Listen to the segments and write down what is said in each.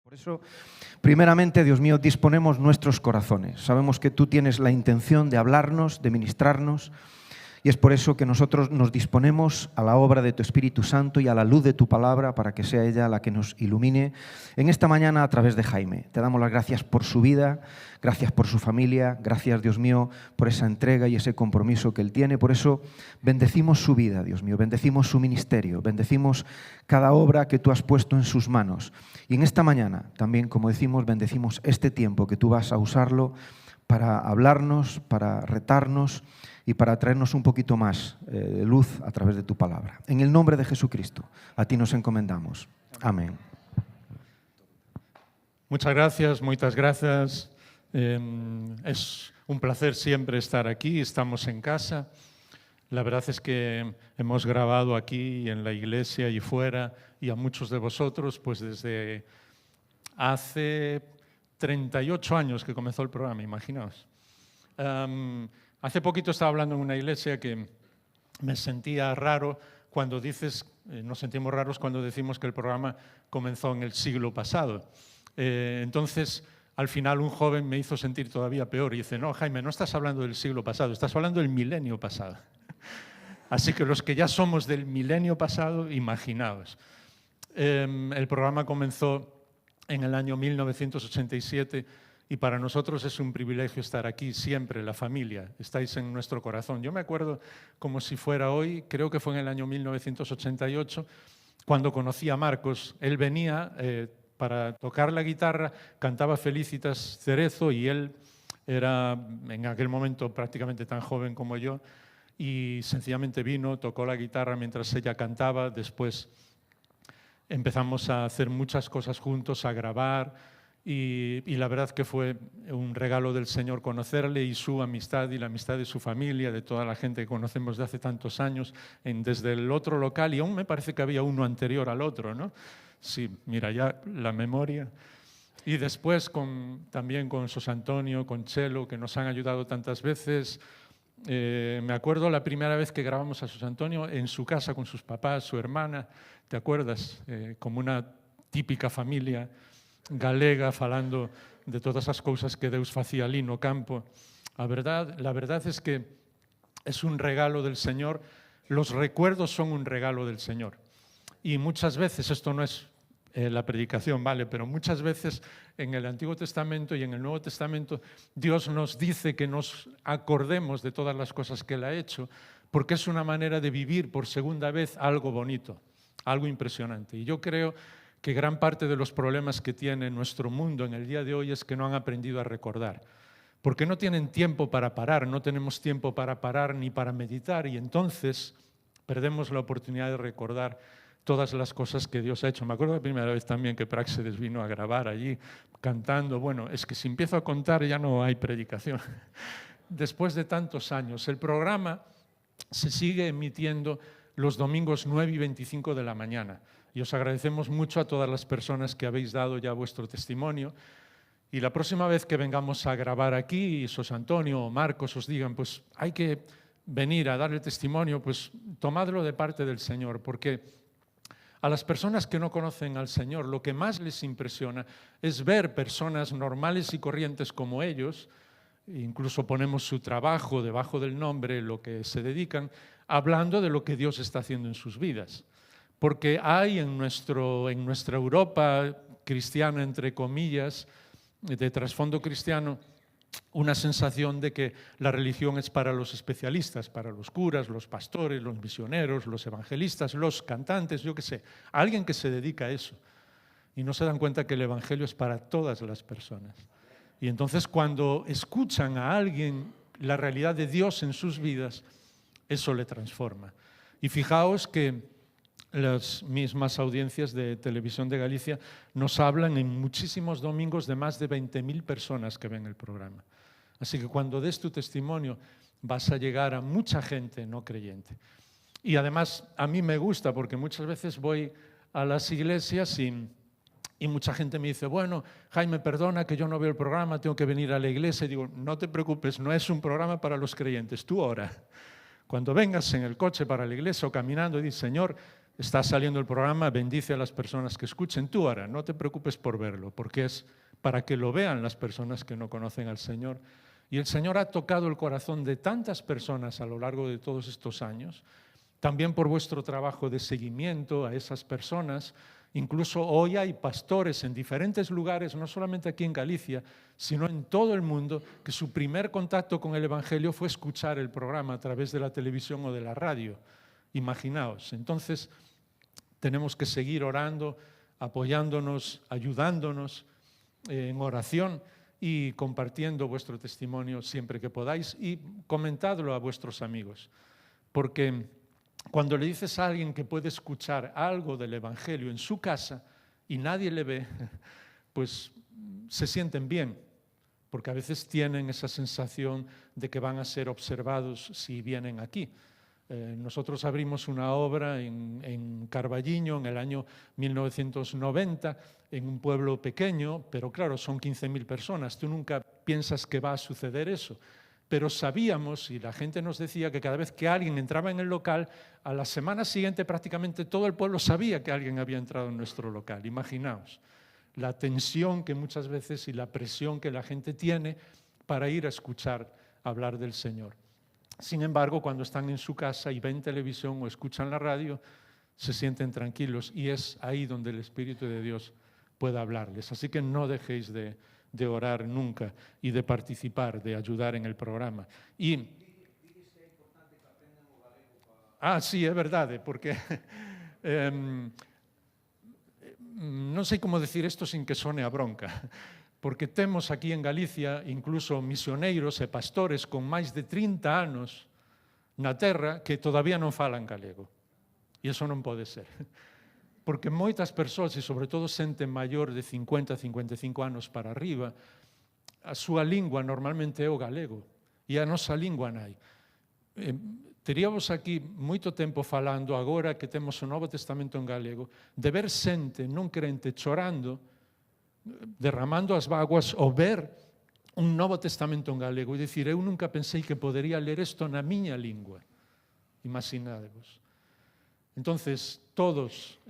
Por eso, primeramente, Dios mío, disponemos nuestros corazones. Sabemos que tú tienes la intención de hablarnos, de ministrarnos, y es por eso que nosotros nos disponemos a la obra de tu Espíritu Santo y a la luz de tu palabra para que sea ella la que nos ilumine en esta mañana a través de Jaime. Te damos las gracias por su vida, gracias por su familia, gracias, Dios mío, por esa entrega y ese compromiso que él tiene. Por eso bendecimos su vida, Dios mío, bendecimos su ministerio, bendecimos cada obra que tú has puesto en sus manos. Y en esta mañana también, como decimos, bendecimos este tiempo que tú vas a usarlo para hablarnos, para retarnos y para traernos un poquito más de luz a través de tu palabra. En el nombre de Jesucristo, a ti nos encomendamos. Amén. Muchas gracias, muchas gracias. Es un placer siempre estar aquí, estamos en casa. La verdad es que hemos grabado aquí en la iglesia y fuera, y a muchos de vosotros, pues desde hace 38 años que comenzó el programa, imaginaos. Hace poquito estaba hablando en una iglesia que me sentía raro cuando dices, nos sentimos raros cuando decimos que el programa comenzó en el siglo pasado. Entonces, al final un joven me hizo sentir todavía peor y dice, no, Jaime, no estás hablando del siglo pasado, estás hablando del milenio pasado. Así que los que ya somos del milenio pasado, imaginaos. El programa comenzó en el año 1987 y para nosotros es un privilegio estar aquí siempre, la familia, estáis en nuestro corazón. Yo me acuerdo como si fuera hoy, creo que fue en el año 1988, cuando conocí a Marcos. Él venía para tocar la guitarra, cantaba Felicitas Cerezo y él era en aquel momento prácticamente tan joven como yo y sencillamente vino, tocó la guitarra mientras ella cantaba, después empezamos a hacer muchas cosas juntos, a grabar y la verdad que fue un regalo del Señor conocerle y su amistad y la amistad de su familia, de toda la gente que conocemos de hace tantos años, desde el otro local, y aún me parece que había uno anterior al otro, ¿no? Sí, mira ya la memoria. Y después también con Sos Antonio, con Chelo, que nos han ayudado tantas veces. Me acuerdo la primera vez que grabamos a Sos Antonio en su casa con sus papás, su hermana, ¿te acuerdas? Como una típica familia galega falando de todas as cousas que Deus facía ali no campo. La verdad es que es un regalo del Señor. Los recuerdos son un regalo del Señor. Y muchas veces, esto no es la predicación, ¿vale? Pero muchas veces en el Antiguo Testamento y en el Nuevo Testamento Dios nos dice que nos acordemos de todas las cosas que Él ha hecho, porque es una manera de vivir por segunda vez algo bonito, algo impresionante. Y yo creo que gran parte de los problemas que tiene nuestro mundo en el día de hoy es que no han aprendido a recordar, porque no tienen tiempo para parar, no tenemos tiempo para parar ni para meditar, y entonces perdemos la oportunidad de recordar todas las cosas que Dios ha hecho. Me acuerdo la primera vez también que Praxedes vino a grabar allí, cantando. Bueno, es que si empiezo a contar ya no hay predicación. Después de tantos años, el programa se sigue emitiendo los domingos 9 y 25 de la mañana. Y os agradecemos mucho a todas las personas que habéis dado ya vuestro testimonio. Y la próxima vez que vengamos a grabar aquí, Sos Antonio o Marcos os digan, pues hay que venir a dar el testimonio, pues tomadlo de parte del Señor, porque a las personas que no conocen al Señor, lo que más les impresiona es ver personas normales y corrientes como ellos, incluso ponemos su trabajo debajo del nombre, lo que se dedican, hablando de lo que Dios está haciendo en sus vidas. Porque hay en nuestra Europa cristiana, entre comillas, de trasfondo cristiano, una sensación de que la religión es para los especialistas, para los curas, los pastores, los misioneros, los evangelistas, los cantantes, yo qué sé, alguien que se dedica a eso. Y no se dan cuenta que el evangelio es para todas las personas. Y entonces cuando escuchan a alguien la realidad de Dios en sus vidas, eso le transforma. Y fijaos que las mismas audiencias de Televisión de Galicia nos hablan en muchísimos domingos de más de 20.000 personas que ven el programa. Así que cuando des tu testimonio vas a llegar a mucha gente no creyente. Y además a mí me gusta porque muchas veces voy a las iglesias y mucha gente me dice, bueno, Jaime, perdona que yo no veo el programa, tengo que venir a la iglesia. Y digo, no te preocupes, no es un programa para los creyentes, tú ora. Cuando vengas en el coche para la iglesia o caminando y dices, Señor, está saliendo el programa, bendice a las personas que escuchen. Tú ahora, no te preocupes por verlo, porque es para que lo vean las personas que no conocen al Señor. Y el Señor ha tocado el corazón de tantas personas a lo largo de todos estos años, también por vuestro trabajo de seguimiento a esas personas. Incluso hoy hay pastores en diferentes lugares, no solamente aquí en Galicia, sino en todo el mundo, que su primer contacto con el Evangelio fue escuchar el programa a través de la televisión o de la radio. Imaginaos. Entonces, tenemos que seguir orando, apoyándonos, ayudándonos en oración y compartiendo vuestro testimonio siempre que podáis y comentadlo a vuestros amigos. Porque cuando le dices a alguien que puede escuchar algo del Evangelio en su casa y nadie le ve, pues se sienten bien, porque a veces tienen esa sensación de que van a ser observados si vienen aquí. Nosotros abrimos una obra en Carballiño en el año 1990, en un pueblo pequeño, pero claro, son 15.000 personas. Tú nunca piensas que va a suceder eso. Pero sabíamos, y la gente nos decía, que cada vez que alguien entraba en el local, a la semana siguiente prácticamente todo el pueblo sabía que alguien había entrado en nuestro local. Imaginaos la tensión que muchas veces y la presión que la gente tiene para ir a escuchar hablar del Señor. Sin embargo, cuando están en su casa y ven televisión o escuchan la radio, se sienten tranquilos y es ahí donde el Espíritu de Dios puede hablarles. Así que no dejéis de orar nunca y de participar, de ayudar en el programa. Sí, é verdade, porque non sei como decir isto sin que sone a bronca, porque temos aquí en Galicia incluso misioneiros e pastores con máis de 30 anos na terra que todavía non falan galego. E iso non pode ser. Porque moitas persoas, e sobre todo xente maior de 50, 55 anos para arriba, a súa lingua normalmente é o galego e a nosa lingua nai. Teríamos aquí moito tempo falando, agora que temos o Novo Testamento en galego, de ver xente non crente chorando, derramando as bágoas, ou ver un Novo Testamento en galego e dicir, eu nunca pensei que podería ler isto na miña lingua. Imaginadevos. Entonces, todos,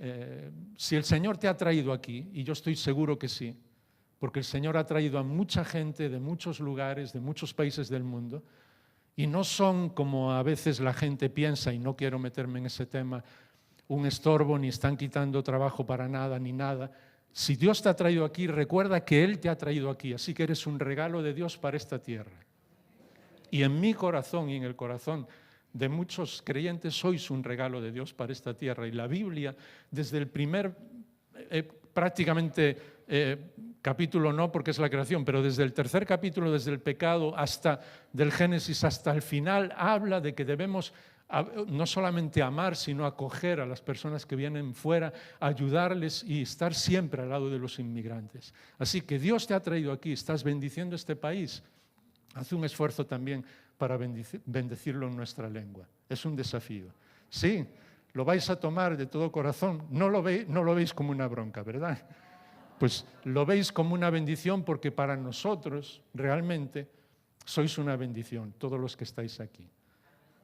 si el Señor te ha traído aquí, y yo estoy seguro que sí, porque el Señor ha traído a mucha gente de muchos lugares, de muchos países del mundo, y no son como a veces la gente piensa, y no quiero meterme en ese tema, un estorbo, ni están quitando trabajo para nada, ni nada. Si Dios te ha traído aquí, recuerda que Él te ha traído aquí, así que eres un regalo de Dios para esta tierra. Y en mi corazón y en el corazón de muchos creyentes sois un regalo de Dios para esta tierra. Y la Biblia, desde el primer, prácticamente capítulo no porque es la creación, pero desde el tercer capítulo, desde el pecado hasta del Génesis hasta el final, habla de que debemos no solamente amar, sino acoger a las personas que vienen fuera, ayudarles y estar siempre al lado de los inmigrantes. Así que Dios te ha traído aquí, estás bendiciendo este país. Haz un esfuerzo también para bendecirlo en nuestra lengua. Es un desafío. Sí, lo vais a tomar de todo corazón. No lo veis como una bronca, ¿verdad? Pues lo veis como una bendición porque para nosotros realmente sois una bendición, todos los que estáis aquí.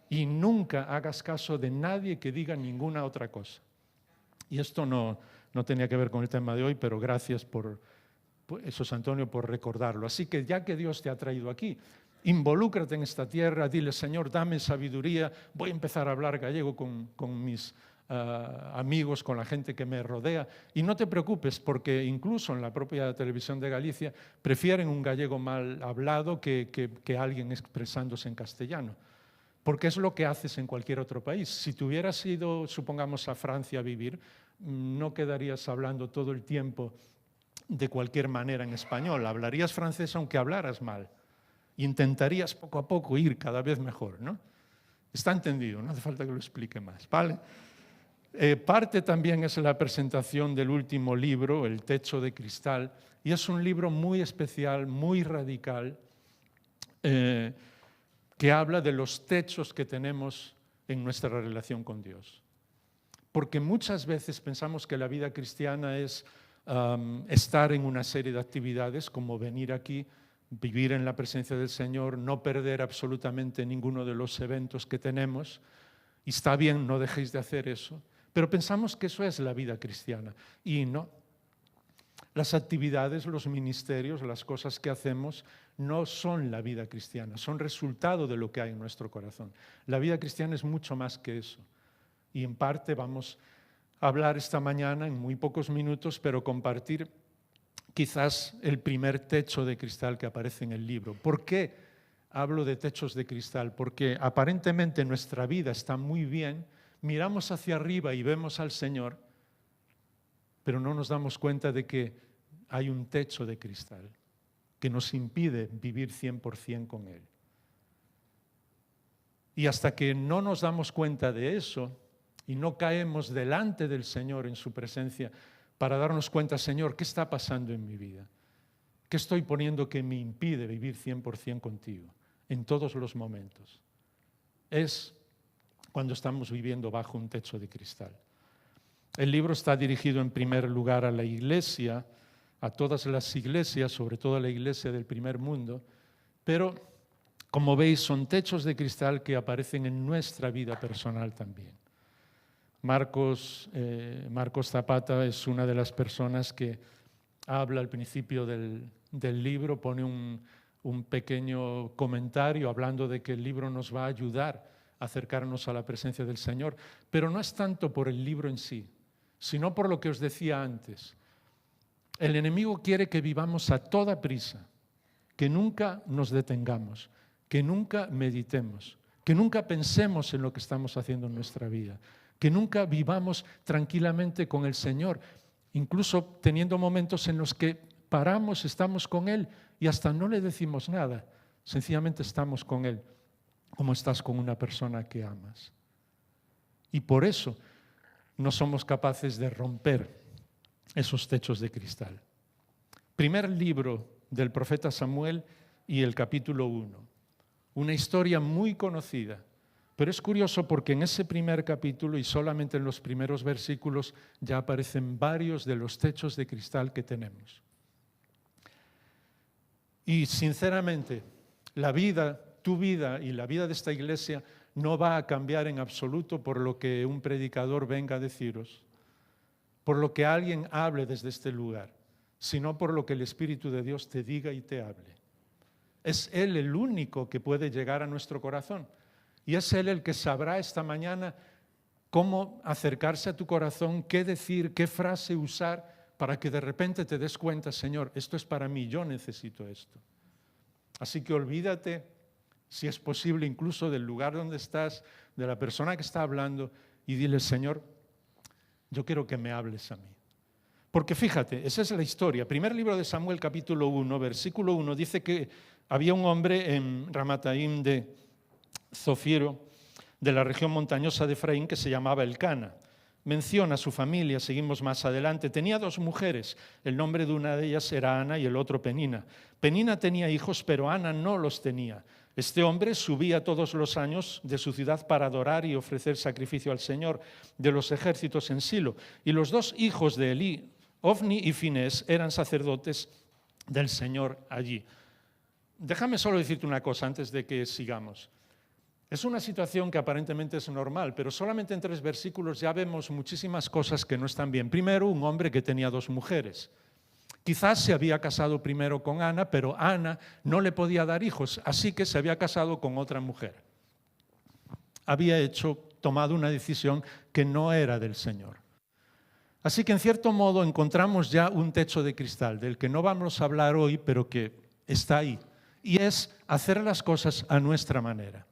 Y nunca hagas caso de nadie que diga ninguna otra cosa. Y esto no tenía que ver con el tema de hoy, pero gracias por eso, Antonio, por recordarlo. Así que ya que Dios te ha traído aquí, involúcrate en esta tierra, dile, Señor, dame sabiduría, voy a empezar a hablar gallego con mis amigos, con la gente que me rodea. Y no te preocupes, porque incluso en la propia televisión de Galicia prefieren un gallego mal hablado que alguien expresándose en castellano. Porque es lo que haces en cualquier otro país. Si tú hubieras ido, supongamos, a Francia a vivir, no quedarías hablando todo el tiempo de cualquier manera en español. Hablarías francés aunque hablaras mal. Intentarías poco a poco ir cada vez mejor, ¿no? Está entendido, no hace falta que lo explique más, ¿vale? Parte también es la presentación del último libro, El techo de cristal, y es un libro muy especial, muy radical, que habla de los techos que tenemos en nuestra relación con Dios. Porque muchas veces pensamos que la vida cristiana es estar en una serie de actividades como venir aquí, vivir en la presencia del Señor, no perder absolutamente ninguno de los eventos que tenemos. Y está bien, no dejéis de hacer eso, Pero pensamos que eso es la vida cristiana y no. Las actividades, los ministerios, las cosas que hacemos no son la vida cristiana, son resultado de lo que hay en nuestro corazón. La vida cristiana es mucho más que eso. Y en parte vamos a hablar esta mañana en muy pocos minutos, pero compartir quizás el primer techo de cristal que aparece en el libro. ¿Por qué hablo de techos de cristal? Porque aparentemente nuestra vida está muy bien, miramos hacia arriba y vemos al Señor, pero no nos damos cuenta de que hay un techo de cristal que nos impide vivir 100% con Él. Y hasta que no nos damos cuenta de eso y no caemos delante del Señor en su presencia para darnos cuenta, Señor, ¿qué está pasando en mi vida? ¿Qué estoy poniendo que me impide vivir 100% contigo en todos los momentos? Es cuando estamos viviendo bajo un techo de cristal. El libro está dirigido en primer lugar a la iglesia, a todas las iglesias, sobre todo a la iglesia del primer mundo, pero como veis son techos de cristal que aparecen en nuestra vida personal también. Marcos Zapata es una de las personas que habla al principio del libro, pone un pequeño comentario hablando de que el libro nos va a ayudar a acercarnos a la presencia del Señor, pero no es tanto por el libro en sí, sino por lo que os decía antes. El enemigo quiere que vivamos a toda prisa, que nunca nos detengamos, que nunca meditemos, que nunca pensemos en lo que estamos haciendo en nuestra vida, que nunca vivamos tranquilamente con el Señor, incluso teniendo momentos en los que paramos, estamos con Él y hasta no le decimos nada, sencillamente estamos con Él, como estás con una persona que amas. Y por eso no somos capaces de romper esos techos de cristal. Primer libro del profeta Samuel y el capítulo 1. Una historia muy conocida, pero es curioso porque en ese primer capítulo y solamente en los primeros versículos ya aparecen varios de los techos de cristal que tenemos. Y sinceramente, la vida, tu vida y la vida de esta iglesia no va a cambiar en absoluto por lo que un predicador venga a deciros, por lo que alguien hable desde este lugar, sino por lo que el Espíritu de Dios te diga y te hable. Es Él el único que puede llegar a nuestro corazón y es Él el que sabrá esta mañana cómo acercarse a tu corazón, qué decir, qué frase usar para que de repente te des cuenta, Señor, esto es para mí, yo necesito esto. Así que olvídate, si es posible, incluso del lugar donde estás, de la persona que está hablando y dile, Señor, yo quiero que me hables a mí. Porque fíjate, esa es la historia. Primer libro de Samuel, capítulo 1, versículo 1, dice que había un hombre en Ramataim de Zofiro, de la región montañosa de Efraín, que se llamaba Elcana. Menciona a su familia, seguimos más adelante. Tenía 2 mujeres, el nombre de una de ellas era Ana y el otro Penina. Penina tenía hijos, pero Ana no los tenía. Este hombre subía todos los años de su ciudad para adorar y ofrecer sacrificio al Señor de los ejércitos en Silo. Y los 2 hijos de Elí, Ofni y Finés, eran sacerdotes del Señor allí. Déjame solo decirte una cosa antes de que sigamos. Es una situación que aparentemente es normal, pero solamente en 3 versículos ya vemos muchísimas cosas que no están bien. Primero, un hombre que tenía 2 mujeres. Quizás se había casado primero con Ana, pero Ana no le podía dar hijos, así que se había casado con otra mujer. Había tomado una decisión que no era del Señor. Así que en cierto modo encontramos ya un techo de cristal, del que no vamos a hablar hoy, pero que está ahí. Y es hacer las cosas a nuestra manera.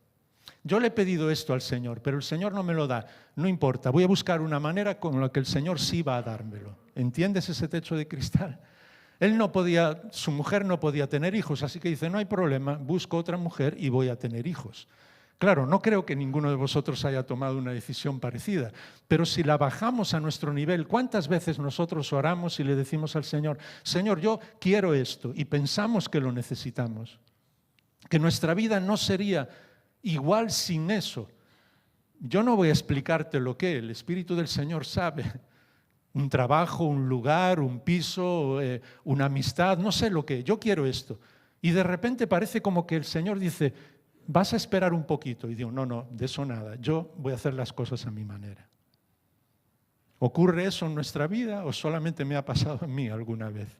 Yo le he pedido esto al Señor, pero el Señor no me lo da. No importa, voy a buscar una manera con la que el Señor sí va a dármelo. ¿Entiendes ese techo de cristal? Su mujer no podía tener hijos, así que dice, no hay problema, busco otra mujer y voy a tener hijos. Claro, no creo que ninguno de vosotros haya tomado una decisión parecida, pero si la bajamos a nuestro nivel, ¿cuántas veces nosotros oramos y le decimos al Señor, Señor, yo quiero esto, y pensamos que lo necesitamos? Que nuestra vida no sería igual sin eso. Yo no voy a explicarte lo que el Espíritu del Señor sabe. Un trabajo, un lugar, un piso, una amistad, no sé lo que. Yo quiero esto. Y de repente parece como que el Señor dice, vas a esperar un poquito. Y digo, no, de eso nada. Yo voy a hacer las cosas a mi manera. ¿Ocurre eso en nuestra vida o solamente me ha pasado a mí alguna vez?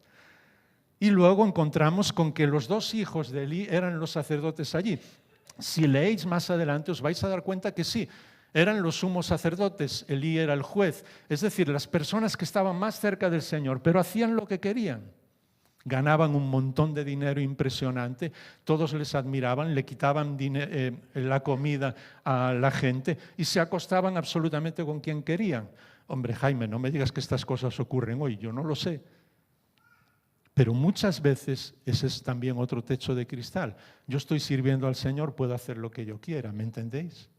Y luego encontramos con que los 2 hijos de Elí eran los sacerdotes allí. Si leéis más adelante os vais a dar cuenta que sí, eran los sumos sacerdotes, Elí era el juez, es decir, las personas que estaban más cerca del Señor, pero hacían lo que querían. Ganaban un montón de dinero impresionante, todos les admiraban, le quitaban la comida a la gente y se acostaban absolutamente con quien querían. Hombre, Jaime, no me digas que estas cosas ocurren hoy, yo no lo sé. Pero muchas veces ese es también otro techo de cristal. Yo estoy sirviendo al Señor, puedo hacer lo que yo quiera, ¿me entendéis?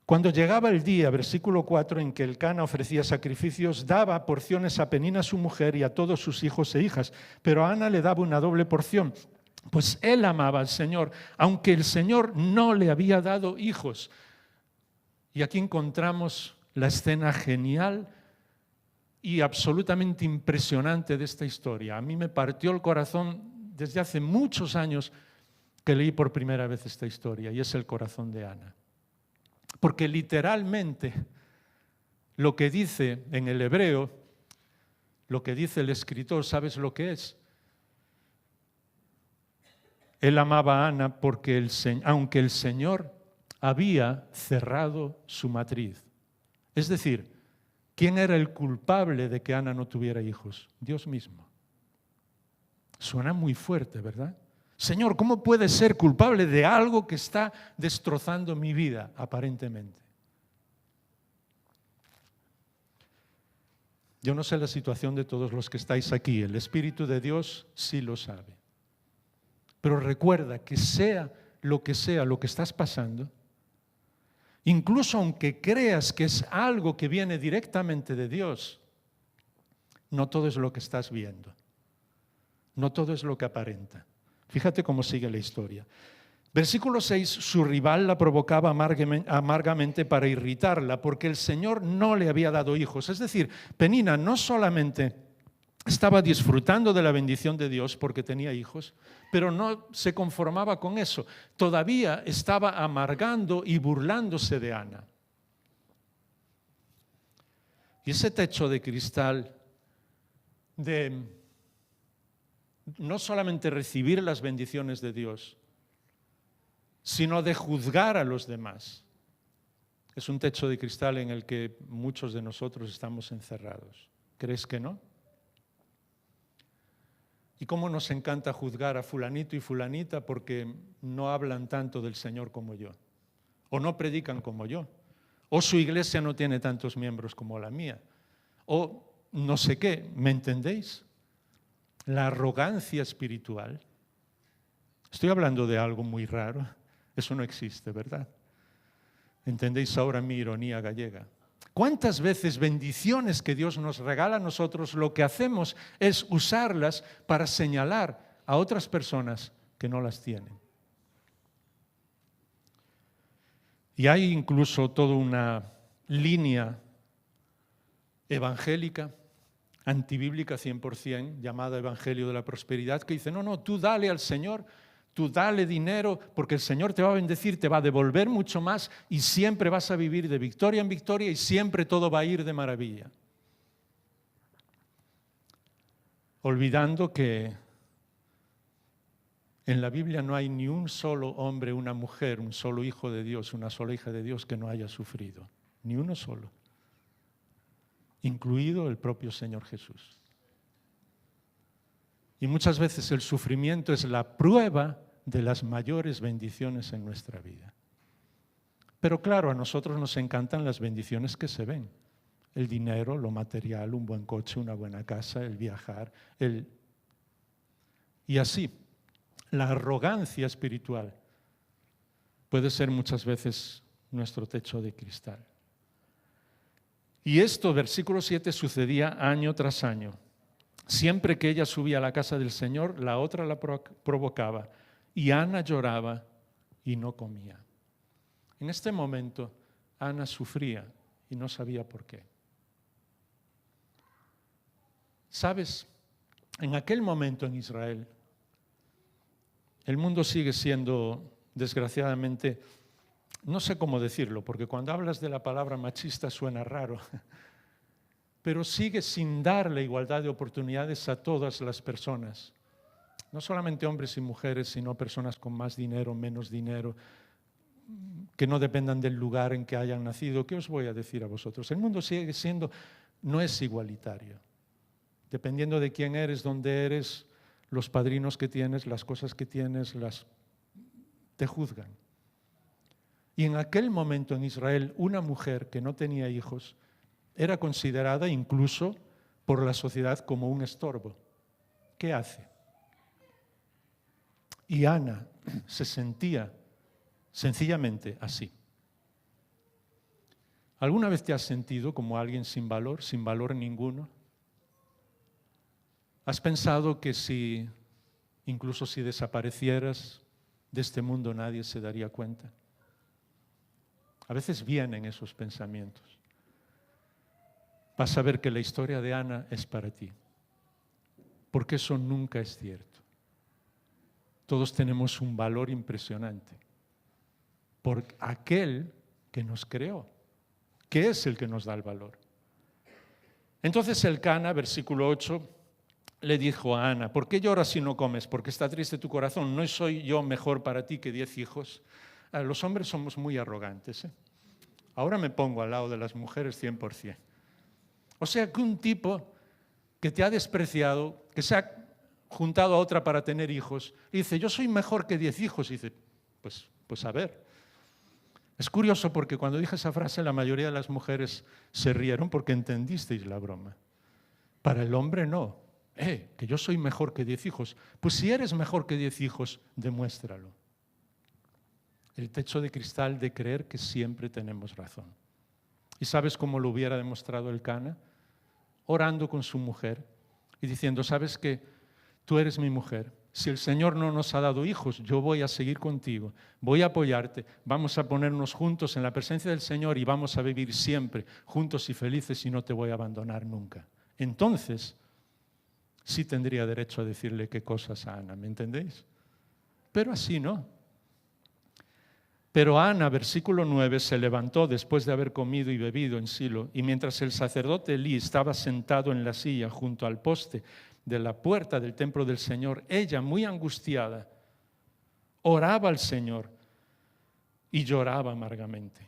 Cuando llegaba el día, versículo 4, en que Elcana ofrecía sacrificios, daba porciones a Penina su mujer y a todos sus hijos e hijas, pero a Ana le daba una doble porción, pues él amaba al Señor, aunque el Señor no le había dado hijos. Y aquí encontramos la escena genial y absolutamente impresionante de esta historia. A mí me partió el corazón desde hace muchos años que leí por primera vez esta historia, y es el corazón de Ana. Porque literalmente lo que dice en el hebreo, lo que dice el escritor, ¿sabes lo que es? Él amaba a Ana porque aunque el Señor había cerrado su matriz. Es decir, ¿quién era el culpable de que Ana no tuviera hijos? Dios mismo. Suena muy fuerte, ¿verdad? Señor, ¿cómo puedes ser culpable de algo que está destrozando mi vida, aparentemente? Yo no sé la situación de todos los que estáis aquí, el Espíritu de Dios sí lo sabe. Pero recuerda que sea lo que estás pasando, incluso aunque creas que es algo que viene directamente de Dios, no todo es lo que estás viendo, no todo es lo que aparenta. Fíjate cómo sigue la historia. Versículo 6, su rival la provocaba amargamente para irritarla, porque el Señor no le había dado hijos. Es decir, Penina no solamente estaba disfrutando de la bendición de Dios porque tenía hijos, pero no se conformaba con eso. Todavía estaba amargando y burlándose de Ana. Y ese techo de cristal de no solamente recibir las bendiciones de Dios, sino de juzgar a los demás, es un techo de cristal en el que muchos de nosotros estamos encerrados. ¿Crees que no? ¿Y cómo nos encanta juzgar a fulanito y fulanita porque no hablan tanto del Señor como yo? O no predican como yo. O su iglesia no tiene tantos miembros como la mía. O no sé qué, ¿me entendéis? La arrogancia espiritual. Estoy hablando de algo muy raro. Eso no existe, ¿verdad? ¿Entendéis ahora mi ironía gallega? ¿Cuántas veces bendiciones que Dios nos regala a nosotros, lo que hacemos es usarlas para señalar a otras personas que no las tienen? Y hay incluso toda una línea evangélica, antibíblica 100%, llamada Evangelio de la Prosperidad, que dice, no, tú dale al Señor, tú dale dinero, porque el Señor te va a bendecir, te va a devolver mucho más y siempre vas a vivir de victoria en victoria y siempre todo va a ir de maravilla. Olvidando que en la Biblia no hay ni un solo hombre, una mujer, un solo hijo de Dios, una sola hija de Dios que no haya sufrido. Ni uno solo. Incluido el propio Señor Jesús. Y muchas veces el sufrimiento es la prueba de las mayores bendiciones en nuestra vida. Pero claro, a nosotros nos encantan las bendiciones que se ven. El dinero, lo material, un buen coche, una buena casa, el viajar, y así, la arrogancia espiritual puede ser muchas veces nuestro techo de cristal. Y esto, versículo 7, sucedía año tras año. Siempre que ella subía a la casa del Señor, la otra la provocaba. Y Ana lloraba y no comía. En este momento, Ana sufría y no sabía por qué. ¿Sabes? En aquel momento en Israel, el mundo sigue siendo, desgraciadamente, no sé cómo decirlo, porque cuando hablas de la palabra machista suena raro, pero sigue sin dar la igualdad de oportunidades a todas las personas. No solamente hombres y mujeres, sino personas con más dinero, menos dinero, que no dependan del lugar en que hayan nacido. ¿Qué os voy a decir a vosotros? El mundo sigue siendo, no es igualitario. Dependiendo de quién eres, dónde eres, los padrinos que tienes, las cosas que tienes, te juzgan. Y en aquel momento en Israel, una mujer que no tenía hijos era considerada incluso por la sociedad como un estorbo. ¿Qué hace? Y Ana se sentía sencillamente así. ¿Alguna vez te has sentido como alguien sin valor ninguno? ¿Has pensado que incluso si desaparecieras de este mundo, nadie se daría cuenta? A veces vienen esos pensamientos. Vas a ver que la historia de Ana es para ti, porque eso nunca es cierto. Todos tenemos un valor impresionante por aquel que nos creó, que es el que nos da el valor. Entonces Elcana, versículo 8, le dijo a Ana: ¿por qué lloras y no comes? ¿Porque está triste tu corazón? ¿No soy yo mejor para ti que 10 hijos? Los hombres somos muy arrogantes, ¿eh? Ahora me pongo al lado de las mujeres 100%. O sea que un tipo que te ha despreciado, que se ha juntado a otra para tener hijos, y dice: yo soy mejor que 10 hijos. Y dice: pues a ver. Es curioso porque cuando dije esa frase la mayoría de las mujeres se rieron porque entendisteis la broma. Para el hombre no. Que yo soy mejor que 10 hijos. Pues si eres mejor que 10 hijos, demuéstralo. El techo de cristal de creer que siempre tenemos razón. ¿Y sabes cómo lo hubiera demostrado Elcana? Orando con su mujer y diciendo: ¿sabes qué? Tú eres mi mujer. Si el Señor no nos ha dado hijos, yo voy a seguir contigo, voy a apoyarte, vamos a ponernos juntos en la presencia del Señor y vamos a vivir siempre juntos y felices y no te voy a abandonar nunca. Entonces, sí tendría derecho a decirle qué cosas a Ana, ¿me entendéis? Pero así no. Pero Ana, versículo 9, se levantó después de haber comido y bebido en Silo, y mientras el sacerdote Elí estaba sentado en la silla junto al poste de la puerta del templo del Señor, ella, muy angustiada, oraba al Señor y lloraba amargamente.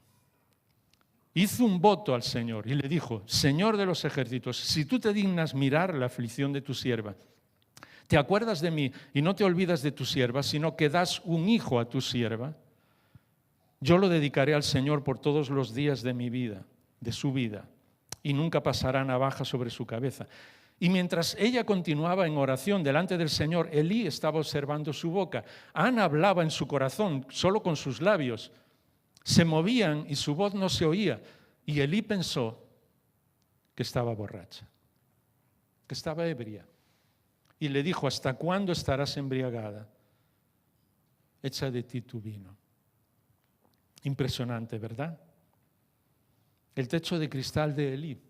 Hizo un voto al Señor y le dijo: Señor de los ejércitos, si tú te dignas mirar la aflicción de tu sierva, te acuerdas de mí y no te olvidas de tu sierva, sino que das un hijo a tu sierva, yo lo dedicaré al Señor por todos los días de mi vida, de su vida, y nunca pasará navaja sobre su cabeza. Y mientras ella continuaba en oración delante del Señor, Elí estaba observando su boca. Ana hablaba en su corazón, solo con sus labios. Se movían y su voz no se oía. Y Elí pensó que estaba borracha, que estaba ebria. Y le dijo: ¿hasta cuándo estarás embriagada? Echa de ti tu vino. Impresionante, ¿verdad? El techo de cristal de Elí.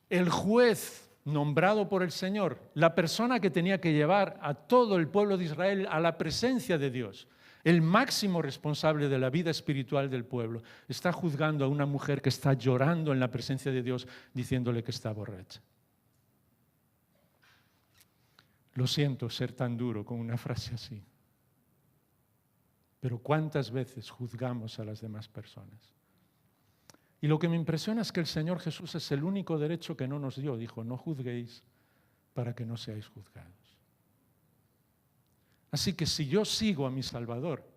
El juez nombrado por el Señor, la persona que tenía que llevar a todo el pueblo de Israel a la presencia de Dios, el máximo responsable de la vida espiritual del pueblo, está juzgando a una mujer que está llorando en la presencia de Dios, diciéndole que está borracha. Lo siento ser tan duro con una frase así, pero ¿cuántas veces juzgamos a las demás personas? Y lo que me impresiona es que el Señor Jesús es el único derecho que no nos dio. Dijo: no juzguéis para que no seáis juzgados. Así que si yo sigo a mi Salvador,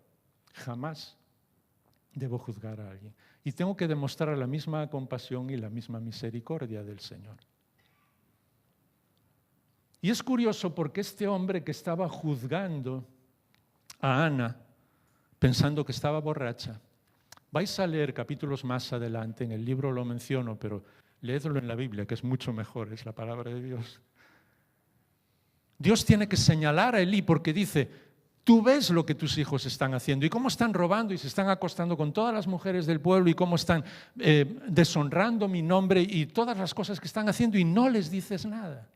jamás debo juzgar a alguien. Y tengo que demostrar la misma compasión y la misma misericordia del Señor. Y es curioso porque este hombre que estaba juzgando a Ana, pensando que estaba borracha, vais a leer capítulos más adelante, en el libro lo menciono, pero leedlo en la Biblia, que es mucho mejor, es la palabra de Dios. Dios tiene que señalar a Elí porque dice: tú ves lo que tus hijos están haciendo y cómo están robando y se están acostando con todas las mujeres del pueblo y cómo están deshonrando mi nombre y todas las cosas que están haciendo, y no les dices nada.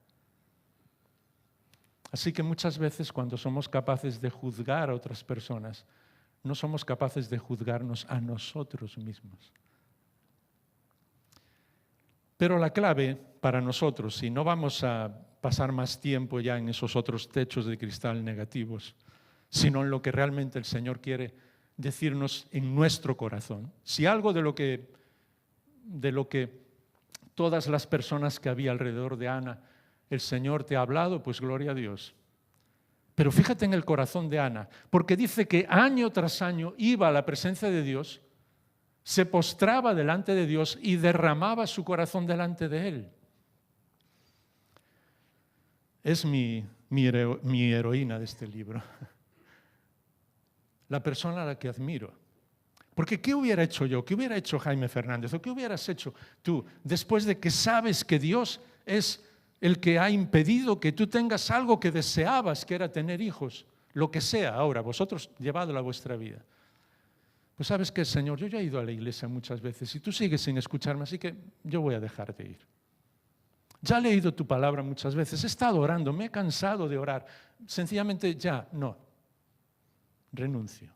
Así que muchas veces cuando somos capaces de juzgar a otras personas, no somos capaces de juzgarnos a nosotros mismos. Pero la clave para nosotros, y no vamos a pasar más tiempo ya en esos otros techos de cristal negativos, sino en lo que realmente el Señor quiere decirnos en nuestro corazón. Si algo de lo que todas las personas que había alrededor de Ana, el Señor te ha hablado, pues gloria a Dios. Pero fíjate en el corazón de Ana, porque dice que año tras año iba a la presencia de Dios, se postraba delante de Dios y derramaba su corazón delante de Él. Es mi heroína de este libro. La persona a la que admiro. Porque ¿qué hubiera hecho yo? ¿Qué hubiera hecho Jaime Fernández? ¿O qué hubieras hecho tú después de que sabes que Dios es el que ha impedido que tú tengas algo que deseabas, que era tener hijos? Lo que sea, ahora, vosotros llevadlo a vuestra vida. Pues sabes que, Señor, yo ya he ido a la iglesia muchas veces y tú sigues sin escucharme, así que yo voy a dejar de ir. Ya he leído tu palabra muchas veces, he estado orando, me he cansado de orar. Sencillamente ya, no. Renuncio.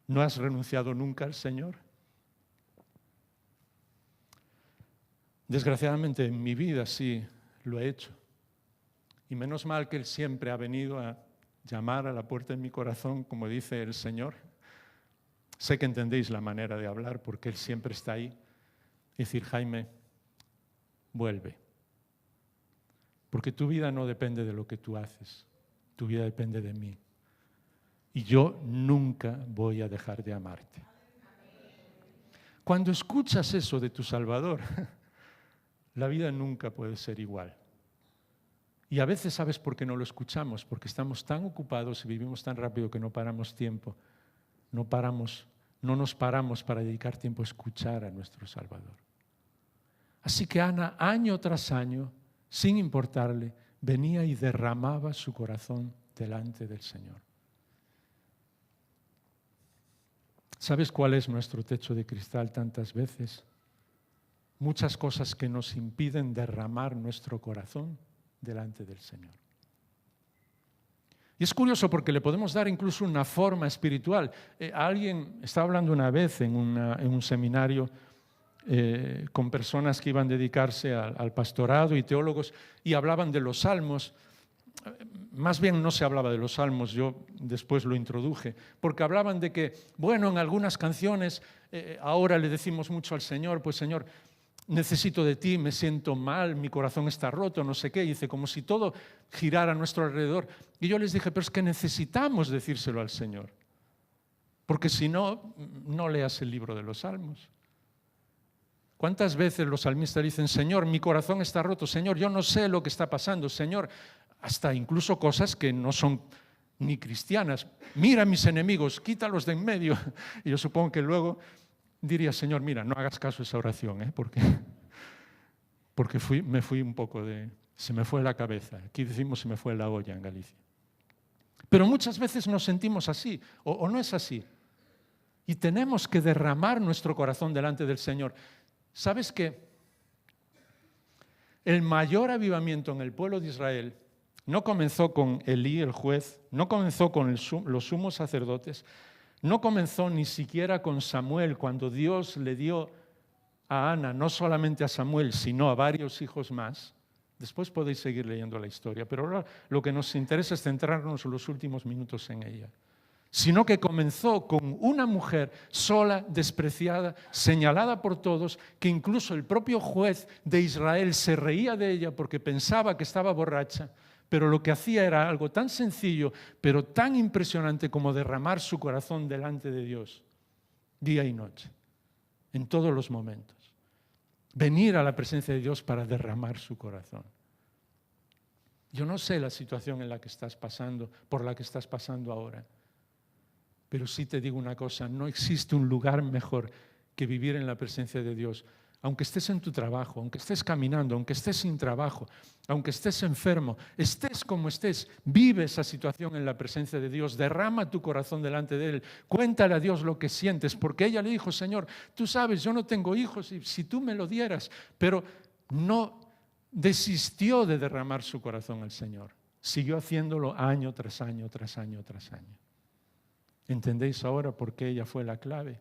¿No has renunciado nunca al Señor? Desgraciadamente en mi vida sí lo he hecho. Y menos mal que Él siempre ha venido a llamar a la puerta de mi corazón, como dice el Señor. Sé que entendéis la manera de hablar porque Él siempre está ahí. Y decir, Jaime, vuelve. Porque tu vida no depende de lo que tú haces. Tu vida depende de mí. Y yo nunca voy a dejar de amarte. Cuando escuchas eso de tu Salvador, la vida nunca puede ser igual. Y a veces, ¿sabes por qué no lo escuchamos? Porque estamos tan ocupados y vivimos tan rápido que no paramos tiempo. No nos paramos para dedicar tiempo a escuchar a nuestro Salvador. Así que Ana, año tras año, sin importarle, venía y derramaba su corazón delante del Señor. ¿Sabes cuál es nuestro techo de cristal tantas veces? Muchas cosas que nos impiden derramar nuestro corazón delante del Señor. Y es curioso porque le podemos dar incluso una forma espiritual. Alguien estaba hablando una vez en un seminario con personas que iban a dedicarse al pastorado y teólogos y hablaban de los salmos. Más bien no se hablaba de los salmos, yo después lo introduje, porque hablaban de que, bueno, en algunas canciones ahora le decimos mucho al Señor, pues Señor, necesito de ti, me siento mal, mi corazón está roto, no sé qué, y dice, como si todo girara a nuestro alrededor. Y yo les dije, pero es que necesitamos decírselo al Señor, porque si no, no leas el libro de los Salmos. ¿Cuántas veces los salmistas dicen, Señor, mi corazón está roto, Señor, yo no sé lo que está pasando, Señor, hasta incluso cosas que no son ni cristianas. Mira a mis enemigos, quítalos de en medio. Y yo supongo que luego diría, Señor, mira, no hagas caso a esa oración, porque me fui un poco se me fue la cabeza. Aquí decimos se me fue la olla en Galicia. Pero muchas veces nos sentimos así, o no es así. Y tenemos que derramar nuestro corazón delante del Señor. ¿Sabes qué? El mayor avivamiento en el pueblo de Israel no comenzó con Elí, el juez, no comenzó con los sumos sacerdotes, no comenzó ni siquiera con Samuel, cuando Dios le dio a Ana, no solamente a Samuel, sino a varios hijos más. Después podéis seguir leyendo la historia, pero ahora lo que nos interesa es centrarnos en los últimos minutos en ella. Sino que comenzó con una mujer sola, despreciada, señalada por todos, que incluso el propio juez de Israel se reía de ella porque pensaba que estaba borracha, pero lo que hacía era algo tan sencillo, pero tan impresionante como derramar su corazón delante de Dios, día y noche, en todos los momentos. Venir a la presencia de Dios para derramar su corazón. Yo no sé la situación en la que estás pasando, por la que estás pasando ahora. Pero sí te digo una cosa, no existe un lugar mejor que vivir en la presencia de Dios. Aunque estés en tu trabajo, aunque estés caminando, aunque estés sin trabajo, aunque estés enfermo, estés como estés, vive esa situación en la presencia de Dios, derrama tu corazón delante de Él, cuéntale a Dios lo que sientes, porque ella le dijo, Señor, tú sabes, yo no tengo hijos, y si tú me lo dieras, pero no desistió de derramar su corazón al Señor, siguió haciéndolo año tras año, tras año, tras año. ¿Entendéis ahora por qué ella fue la clave?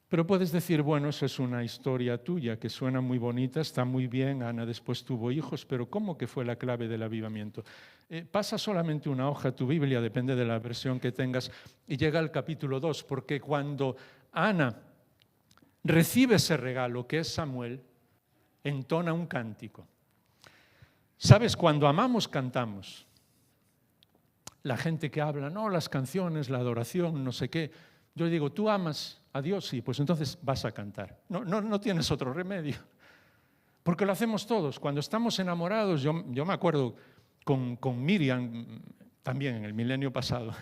Pero puedes decir, bueno, eso es una historia tuya que suena muy bonita, está muy bien, Ana después tuvo hijos, pero ¿cómo que fue la clave del avivamiento? Pasa solamente una hoja tu Biblia, depende de la versión que tengas, y llega al capítulo 2, porque cuando Ana recibe ese regalo que es Samuel, entona un cántico. ¿Sabes? Cuando amamos, cantamos. La gente que habla, no, las canciones, la adoración, no sé qué. Yo digo, ¿tú amas a Dios? Sí, pues entonces vas a cantar. No tienes otro remedio. Porque lo hacemos todos. Cuando estamos enamorados, yo me acuerdo con Miriam, también en el milenio pasado,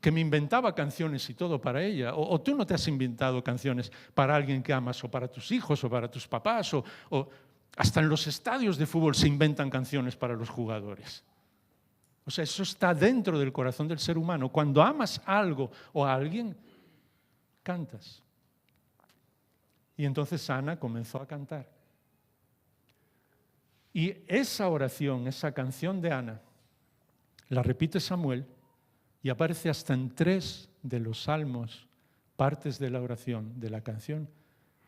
que me inventaba canciones y todo para ella. O tú no te has inventado canciones para alguien que amas, o para tus hijos, o para tus papás, o hasta en los estadios de fútbol se inventan canciones para los jugadores. O sea, eso está dentro del corazón del ser humano. Cuando amas algo o a alguien, cantas. Y entonces Ana comenzó a cantar. Y esa oración, esa canción de Ana, la repite Samuel y aparece hasta en 3 de los salmos, partes de la oración, de la canción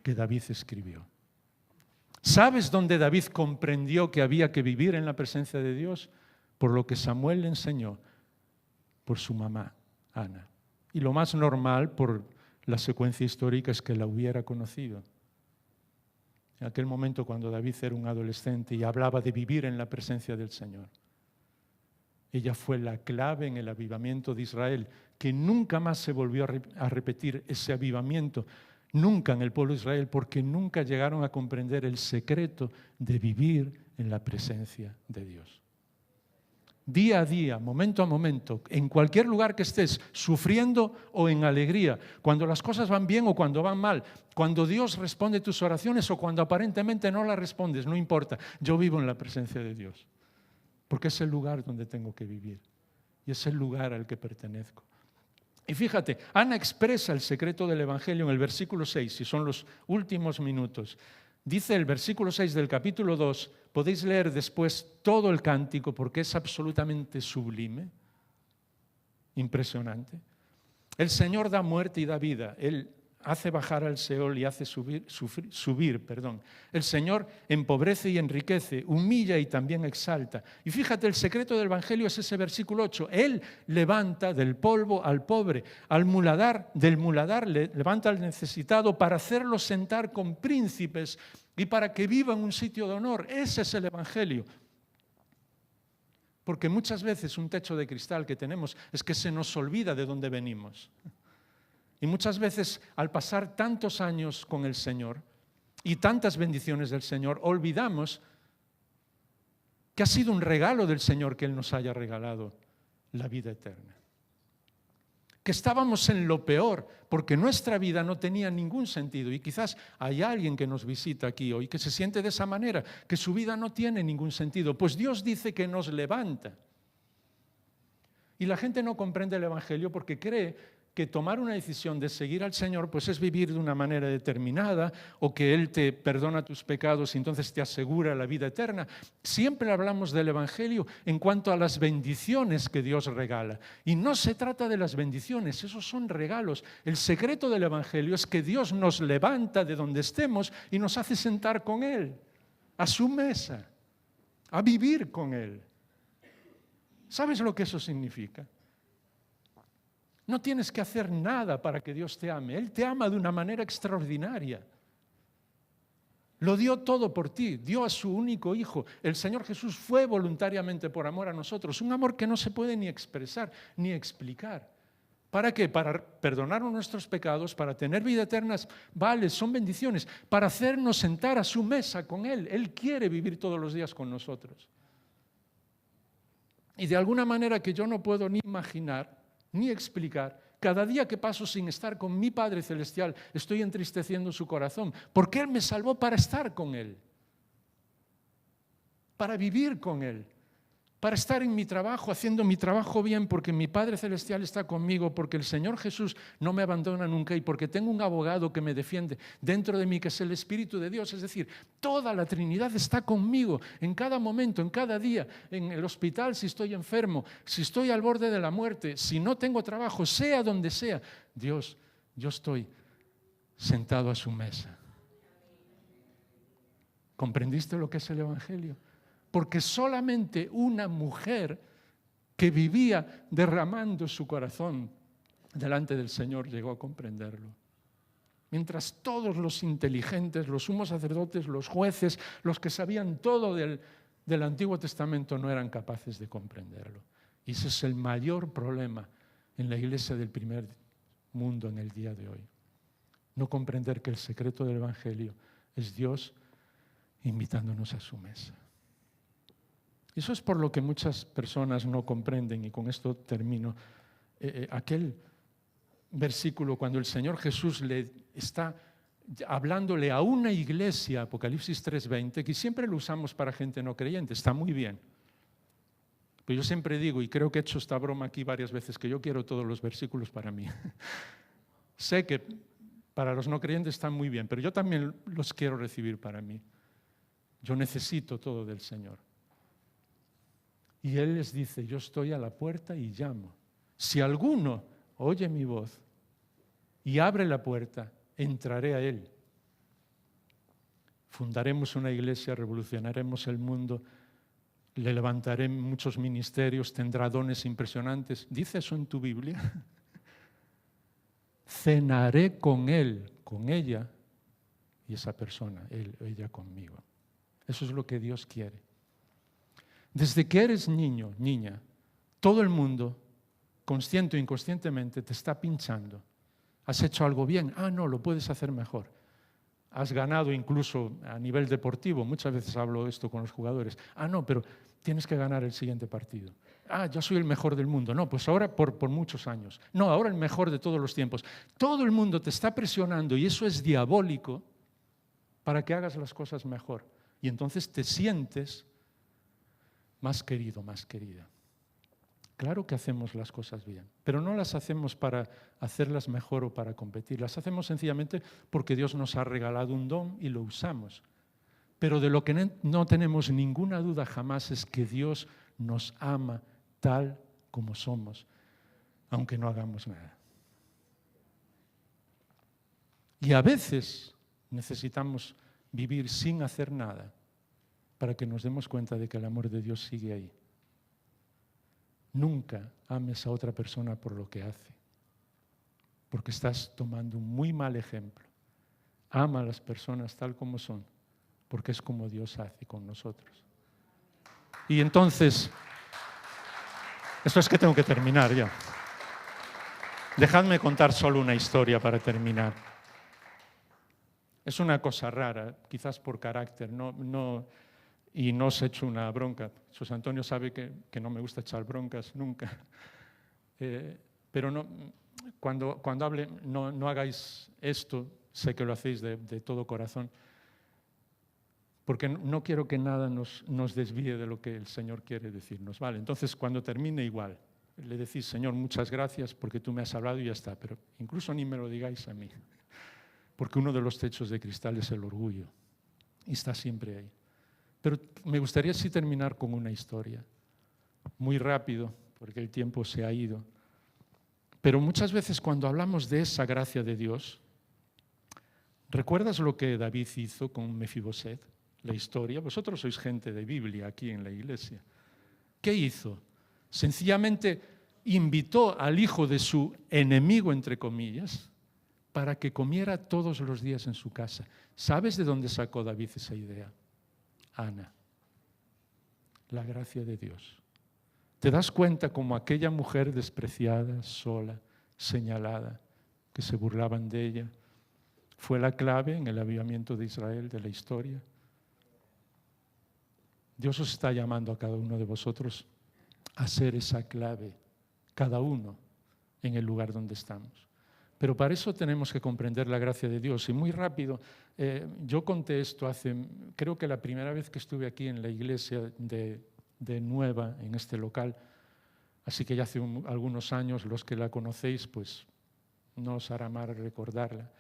que David escribió. ¿Sabes dónde David comprendió que había que vivir en la presencia de Dios? Por lo que Samuel le enseñó, por su mamá, Ana. Y lo más normal, por la secuencia histórica, es que la hubiera conocido. En aquel momento, cuando David era un adolescente y hablaba de vivir en la presencia del Señor. Ella fue la clave en el avivamiento de Israel, que nunca más se volvió a repetir ese avivamiento, nunca en el pueblo de Israel, porque nunca llegaron a comprender el secreto de vivir en la presencia de Dios. Día a día, momento a momento, en cualquier lugar que estés, sufriendo o en alegría, cuando las cosas van bien o cuando van mal, cuando Dios responde tus oraciones o cuando aparentemente no las respondes, no importa, yo vivo en la presencia de Dios, porque es el lugar donde tengo que vivir y es el lugar al que pertenezco. Y fíjate, Ana expresa el secreto del Evangelio en el versículo 6, y son los últimos minutos. Dice el versículo 6 del capítulo 2, podéis leer después todo el cántico porque es absolutamente sublime, impresionante. El Señor da muerte y da vida, Él hace bajar al Seol y hace subir. El Señor empobrece y enriquece, humilla y también exalta. Y fíjate, el secreto del Evangelio es ese versículo 8. Él levanta del polvo al pobre, del muladar levanta al necesitado para hacerlo sentar con príncipes y para que viva en un sitio de honor. Ese es el Evangelio. Porque muchas veces un techo de cristal que tenemos es que se nos olvida de dónde venimos. Y muchas veces, al pasar tantos años con el Señor y tantas bendiciones del Señor, olvidamos que ha sido un regalo del Señor que Él nos haya regalado la vida eterna. Que estábamos en lo peor, porque nuestra vida no tenía ningún sentido. Y quizás hay alguien que nos visita aquí hoy que se siente de esa manera, que su vida no tiene ningún sentido. Pues Dios dice que nos levanta. Y la gente no comprende el Evangelio porque cree que tomar una decisión de seguir al Señor pues es vivir de una manera determinada, o que Él te perdona tus pecados y entonces te asegura la vida eterna. Siempre hablamos del Evangelio en cuanto a las bendiciones que Dios regala. Y no se trata de las bendiciones, esos son regalos. El secreto del Evangelio es que Dios nos levanta de donde estemos y nos hace sentar con Él, a su mesa, a vivir con Él. ¿Sabes lo que eso significa? No tienes que hacer nada para que Dios te ame. Él te ama de una manera extraordinaria. Lo dio todo por ti, dio a su único Hijo. El Señor Jesús fue voluntariamente por amor a nosotros. Un amor que no se puede ni expresar, ni explicar. ¿Para qué? Para perdonarnos nuestros pecados, para tener vida eterna, vale, son bendiciones. Para hacernos sentar a su mesa con Él. Él quiere vivir todos los días con nosotros. Y de alguna manera que yo no puedo ni imaginar, ni explicar, cada día que paso sin estar con mi Padre Celestial, estoy entristeciendo su corazón, porque Él me salvó para estar con Él, para vivir con Él. para estar en mi trabajo, haciendo mi trabajo bien, porque mi Padre Celestial está conmigo, porque el Señor Jesús no me abandona nunca y porque tengo un abogado que me defiende dentro de mí, que es el Espíritu de Dios. Es decir, toda la Trinidad está conmigo en cada momento, en cada día, en el hospital si estoy enfermo, si estoy al borde de la muerte, si no tengo trabajo, sea donde sea. Dios, yo estoy sentado a su mesa. ¿Comprendiste lo que es el Evangelio? Porque solamente una mujer que vivía derramando su corazón delante del Señor llegó a comprenderlo. Mientras todos los inteligentes, los sumos sacerdotes, los jueces, los que sabían todo del Antiguo Testamento no eran capaces de comprenderlo. Y ese es el mayor problema en la iglesia del primer mundo en el día de hoy. No comprender que el secreto del Evangelio es Dios invitándonos a su mesa. Eso es por lo que muchas personas no comprenden, y con esto termino, aquel versículo cuando el Señor Jesús le está hablándole a una iglesia, Apocalipsis 3:20, que siempre lo usamos para gente no creyente, está muy bien. Pero yo siempre digo, y creo que he hecho esta broma aquí varias veces, que yo quiero todos los versículos para mí. Sé que para los no creyentes están muy bien, pero yo también los quiero recibir para mí. Yo necesito todo del Señor. Y Él les dice, yo estoy a la puerta y llamo. Si alguno oye mi voz y abre la puerta, entraré a Él. Fundaremos una iglesia, revolucionaremos el mundo, le levantaré muchos ministerios, tendrá dones impresionantes. ¿Dice eso en tu Biblia? Cenaré con Él, con ella y esa persona, él o ella conmigo. Eso es lo que Dios quiere. Desde que eres niño, niña, todo el mundo, consciente o inconscientemente, te está pinchando. ¿Has hecho algo bien? Ah, no, lo puedes hacer mejor. Has ganado incluso a nivel deportivo. Muchas veces hablo esto con los jugadores. Ah, no, pero tienes que ganar el siguiente partido. Ah, yo soy el mejor del mundo. No, pues ahora por muchos años. No, ahora el mejor de todos los tiempos. Todo el mundo te está presionando y eso es diabólico para que hagas las cosas mejor. Y entonces te sientes más querido, más querida. Claro que hacemos las cosas bien, pero no las hacemos para hacerlas mejor o para competir. Las hacemos sencillamente porque Dios nos ha regalado un don y lo usamos. Pero de lo que no tenemos ninguna duda jamás es que Dios nos ama tal como somos, aunque no hagamos nada. Y a veces necesitamos vivir sin hacer nada para que nos demos cuenta de que el amor de Dios sigue ahí. Nunca ames a otra persona por lo que hace, porque estás tomando un muy mal ejemplo. Ama a las personas tal como son, porque es como Dios hace con nosotros. Y entonces, esto es que tengo que terminar ya. Dejadme contar solo una historia para terminar. Es una cosa rara, quizás por carácter, y no os echo una bronca. José Antonio sabe que no me gusta echar broncas nunca. Pero no, cuando hable, no hagáis esto, sé que lo hacéis de todo corazón, porque no quiero que nada nos desvíe de lo que el Señor quiere decirnos. Vale, entonces cuando termine igual, le decís, Señor, muchas gracias porque tú me has hablado y ya está, pero incluso ni me lo digáis a mí, porque uno de los techos de cristal es el orgullo y está siempre ahí. Pero me gustaría sí terminar con una historia, muy rápido, porque el tiempo se ha ido. Pero muchas veces cuando hablamos de esa gracia de Dios, ¿recuerdas lo que David hizo con Mefiboset? La historia. Vosotros sois gente de Biblia aquí en la iglesia. ¿Qué hizo? Sencillamente invitó al hijo de su enemigo, entre comillas, para que comiera todos los días en su casa. ¿Sabes de dónde sacó David esa idea? Ana, la gracia de Dios. ¿Te das cuenta cómo aquella mujer despreciada, sola, señalada, que se burlaban de ella, fue la clave en el avivamiento de Israel, de la historia? Dios os está llamando a cada uno de vosotros a ser esa clave, cada uno en el lugar donde estamos. Pero para eso tenemos que comprender la gracia de Dios. Y muy rápido, yo conté esto creo que la primera vez que estuve aquí en la iglesia de de nueva en este local, así que ya hace algunos años, los que la conocéis, pues no os hará mal recordarla.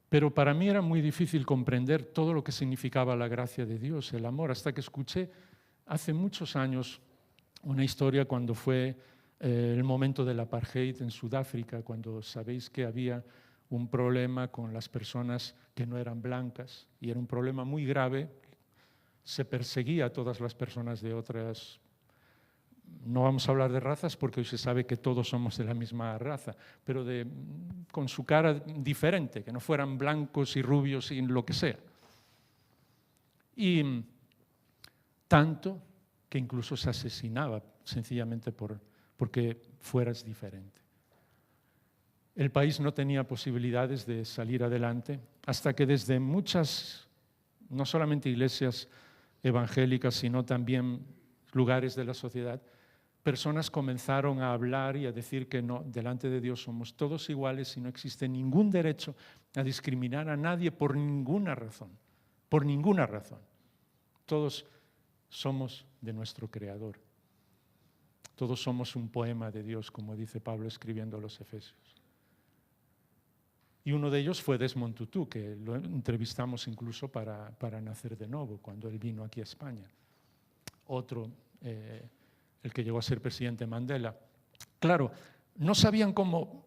Pero para mí era muy difícil comprender todo lo que significaba la gracia de Dios, el amor, hasta que escuché hace muchos años una historia cuando fue el momento del apartheid en Sudáfrica, cuando sabéis que había un problema con las personas que no eran blancas, y era un problema muy grave. Se perseguía a todas las personas de otras. No vamos a hablar de razas porque hoy se sabe que todos somos de la misma raza, pero con su cara diferente, que no fueran blancos y rubios y lo que sea. Y tanto que incluso se asesinaba sencillamente porque fueras diferente. El país no tenía posibilidades de salir adelante hasta que desde muchas, no solamente iglesias evangélicas, sino también lugares de la sociedad, personas comenzaron a hablar y a decir que no, delante de Dios somos todos iguales y no existe ningún derecho a discriminar a nadie por ninguna razón, por ninguna razón. Todos somos de nuestro Creador. Todos somos un poema de Dios, como dice Pablo escribiendo a los Efesios. Y uno de ellos fue Desmond Tutu, que lo entrevistamos incluso para Nacer de Nuevo, cuando él vino aquí a España. Otro, el que llegó a ser presidente Mandela. Claro, no sabían cómo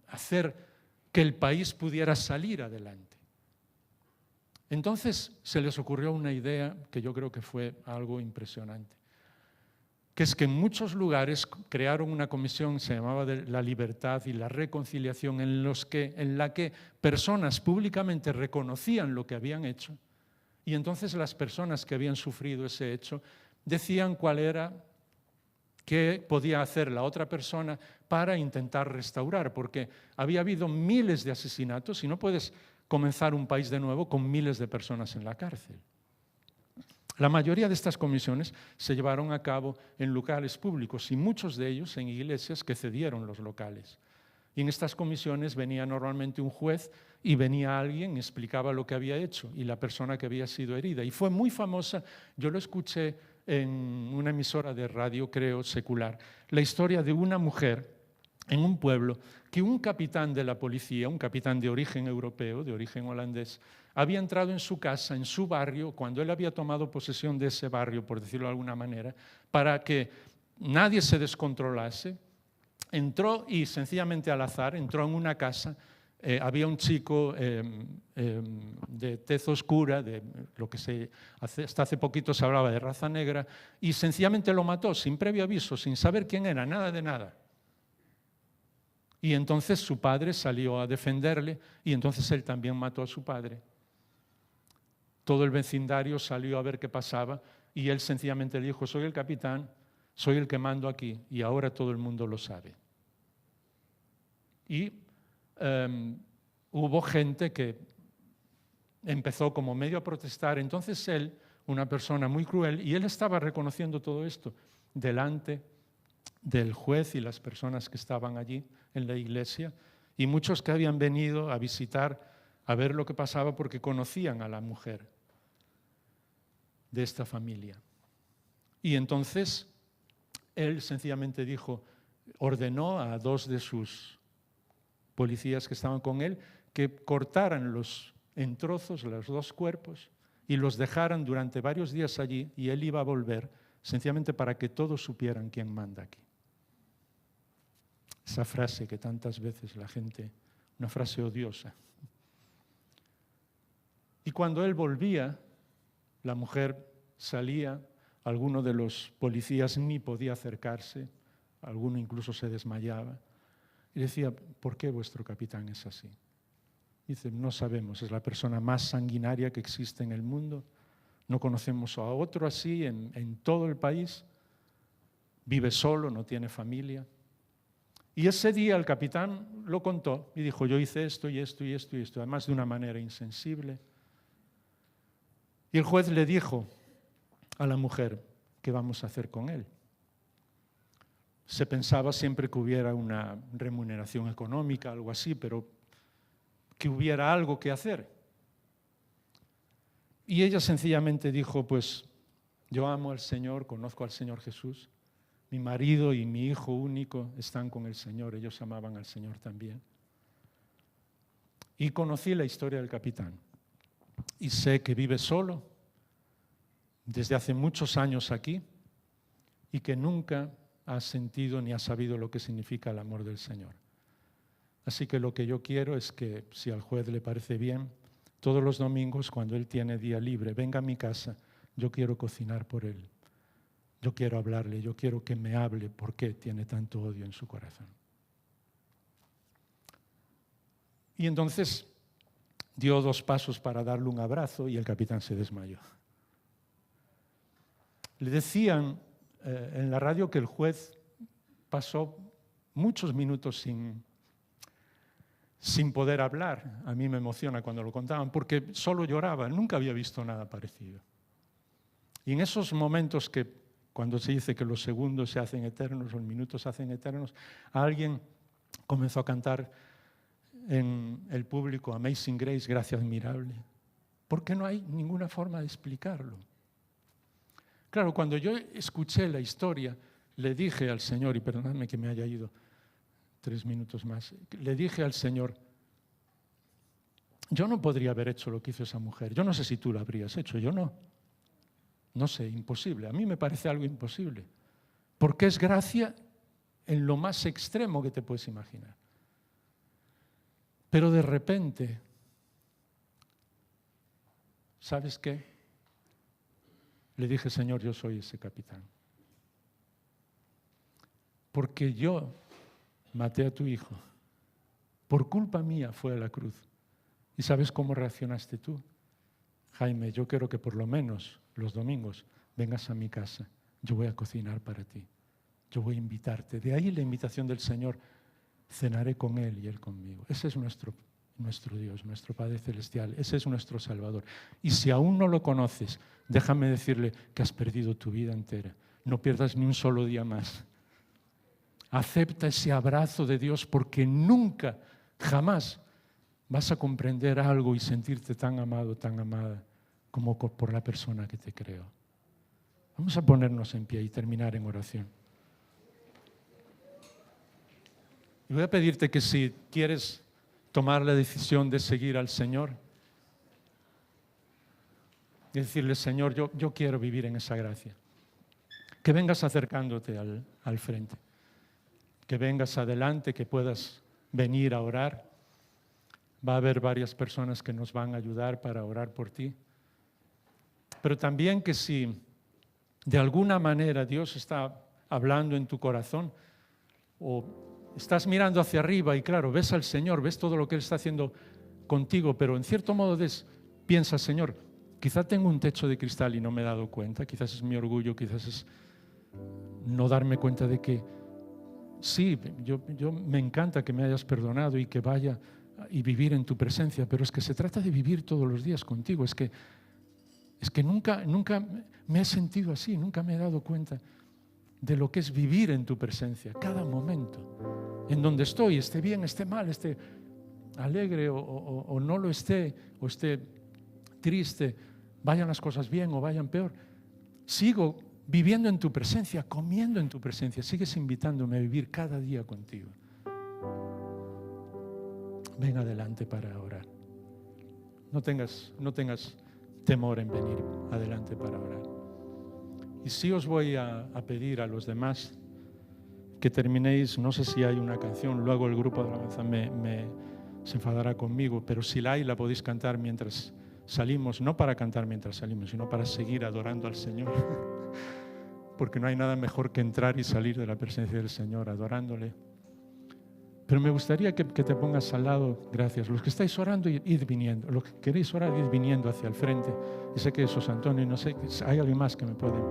hacer que el país pudiera salir adelante. Entonces se les ocurrió una idea que yo creo que fue algo impresionante, que es que en muchos lugares crearon una comisión, se llamaba de la libertad y la reconciliación, en la que personas públicamente reconocían lo que habían hecho, y entonces las personas que habían sufrido ese hecho decían cuál era, qué podía hacer la otra persona para intentar restaurar, porque había habido miles de asesinatos y no puedes comenzar un país de nuevo con miles de personas en la cárcel. La mayoría de estas comisiones se llevaron a cabo en locales públicos y muchos de ellos en iglesias que cedieron los locales. Y en estas comisiones venía normalmente un juez y venía alguien y explicaba lo que había hecho y la persona que había sido herida. Y fue muy famosa, yo lo escuché en una emisora de radio, creo, secular, la historia de una mujer en un pueblo que un capitán de la policía, un capitán de origen europeo, de origen holandés, había entrado en su casa, en su barrio, cuando él había tomado posesión de ese barrio, por decirlo de alguna manera, para que nadie se descontrolase. Entró y sencillamente al azar, entró en una casa, había un chico de tez oscura, de lo que hasta hace poquito se hablaba de raza negra, y sencillamente lo mató sin previo aviso, sin saber quién era, nada de nada. Y entonces su padre salió a defenderle y entonces él también mató a su padre. Todo el vecindario salió a ver qué pasaba y él sencillamente le dijo: soy el capitán, soy el que mando aquí y ahora todo el mundo lo sabe. Y hubo gente que empezó como medio a protestar. Entonces él, una persona muy cruel, y él estaba reconociendo todo esto delante del juez y las personas que estaban allí en la iglesia y muchos que habían venido a visitar, a ver lo que pasaba porque conocían a la mujer de esta familia. Y entonces él sencillamente ordenó a dos de sus policías que estaban con él que cortaran en trozos los dos cuerpos y los dejaran durante varios días allí y él iba a volver sencillamente para que todos supieran quién manda aquí. Esa frase que tantas veces la gente, una frase odiosa. Y cuando él volvía, la mujer salía, alguno de los policías ni podía acercarse, alguno incluso se desmayaba. Y decía: ¿por qué vuestro capitán es así? Dice: no sabemos, es la persona más sanguinaria que existe en el mundo. No conocemos a otro así en todo el país. Vive solo, no tiene familia. Y ese día el capitán lo contó y dijo: yo hice esto y esto y esto y esto, además de una manera insensible. Y el juez le dijo a la mujer: ¿qué vamos a hacer con él? Se pensaba siempre que hubiera una remuneración económica, algo así, pero que hubiera algo que hacer. Y ella sencillamente dijo, pues yo amo al Señor, conozco al Señor Jesús. Mi marido y mi hijo único están con el Señor, ellos amaban al Señor también. Y conocí la historia del capitán. Y sé que vive solo desde hace muchos años aquí y que nunca ha sentido ni ha sabido lo que significa el amor del Señor. Así que lo que yo quiero es que, si al juez le parece bien, todos los domingos, cuando él tiene día libre, venga a mi casa, yo quiero cocinar por él. Yo quiero hablarle, yo quiero que me hable por qué tiene tanto odio en su corazón. Y entonces dio 2 pasos para darle un abrazo y el capitán se desmayó. Le decían en la radio que el juez pasó muchos minutos sin poder hablar. A mí me emociona cuando lo contaban, porque solo lloraba, nunca había visto nada parecido. Y en esos momentos que, cuando se dice que los segundos se hacen eternos, los minutos se hacen eternos, alguien comenzó a cantar en el público Amazing Grace, gracia admirable, porque no hay ninguna forma de explicarlo. Claro, cuando yo escuché la historia, le dije al Señor, y perdonadme que me haya ido 3 minutos más, le dije al Señor, yo no podría haber hecho lo que hizo esa mujer, yo no sé si tú lo habrías hecho, yo no. No sé, imposible. A mí me parece algo imposible. Porque es gracia en lo más extremo que te puedes imaginar. Pero de repente, ¿sabes qué? Le dije, Señor, yo soy ese capitán. Porque yo maté a tu hijo. Por culpa mía fue a la cruz. ¿Y sabes cómo reaccionaste tú? Jaime, yo quiero que por lo menos los domingos vengas a mi casa. Yo voy a cocinar para ti. Yo voy a invitarte. De ahí la invitación del Señor. Cenaré con Él y Él conmigo. Ese es nuestro Dios, nuestro Padre Celestial. Ese es nuestro Salvador. Y si aún no lo conoces, déjame decirle que has perdido tu vida entera. No pierdas ni un solo día más. Acepta ese abrazo de Dios, porque nunca, jamás vas a comprender algo y sentirte tan amado, tan amada como por la persona que te creó. Vamos a ponernos en pie y terminar en oración. Y voy a pedirte que, si quieres tomar la decisión de seguir al Señor, y decirle, Señor, yo quiero vivir en esa gracia, que vengas acercándote al frente, que vengas adelante, que puedas venir a orar. Va a haber varias personas que nos van a ayudar para orar por ti. Pero también que, si de alguna manera Dios está hablando en tu corazón, o estás mirando hacia arriba y claro, ves al Señor, ves todo lo que Él está haciendo contigo, pero en cierto modo piensas, Señor, quizá tengo un techo de cristal y no me he dado cuenta, quizás es mi orgullo, quizás es no darme cuenta de que sí, yo me encanta que me hayas perdonado y que vaya y vivir en tu presencia, pero es que se trata de vivir todos los días contigo. Es que nunca me he sentido así, nunca me he dado cuenta de lo que es vivir en tu presencia, cada momento, en donde estoy, esté bien, esté mal, esté alegre o no lo esté, o esté triste, vayan las cosas bien o vayan peor. Sigo viviendo en tu presencia, comiendo en tu presencia, sigues invitándome a vivir cada día contigo. Ven adelante para orar. No tengas temor en venir adelante para orar. Y sí os voy a pedir a los demás que terminéis, no sé si hay una canción, luego el grupo de alabanza se enfadará conmigo, pero si la hay, la podéis cantar mientras salimos, no para cantar mientras salimos, sino para seguir adorando al Señor. Porque no hay nada mejor que entrar y salir de la presencia del Señor adorándole. Pero me gustaría que te pongas al lado, gracias. Los que estáis orando, id viniendo. Los que queréis orar, id viniendo hacia el frente. Y sé que eso es Antonio, no sé, hay alguien más que me pueden...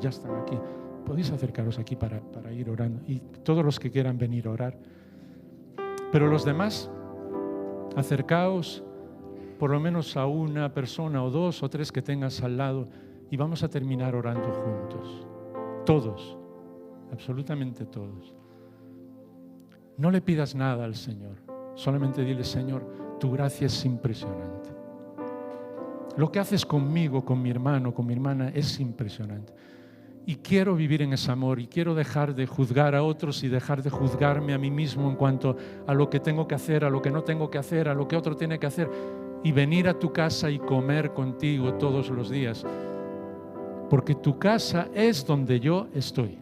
ya están aquí. Podéis acercaros aquí para ir orando. Y todos los que quieran venir a orar. Pero los demás, acercaos por lo menos a una persona o 2 o 3 que tengas al lado y vamos a terminar orando juntos. Todos, absolutamente todos. No le pidas nada al Señor, solamente dile, Señor, tu gracia es impresionante. Lo que haces conmigo, con mi hermano, con mi hermana, es impresionante. Y quiero vivir en ese amor y quiero dejar de juzgar a otros y dejar de juzgarme a mí mismo en cuanto a lo que tengo que hacer, a lo que no tengo que hacer, a lo que otro tiene que hacer, y venir a tu casa y comer contigo todos los días. Porque tu casa es donde yo estoy.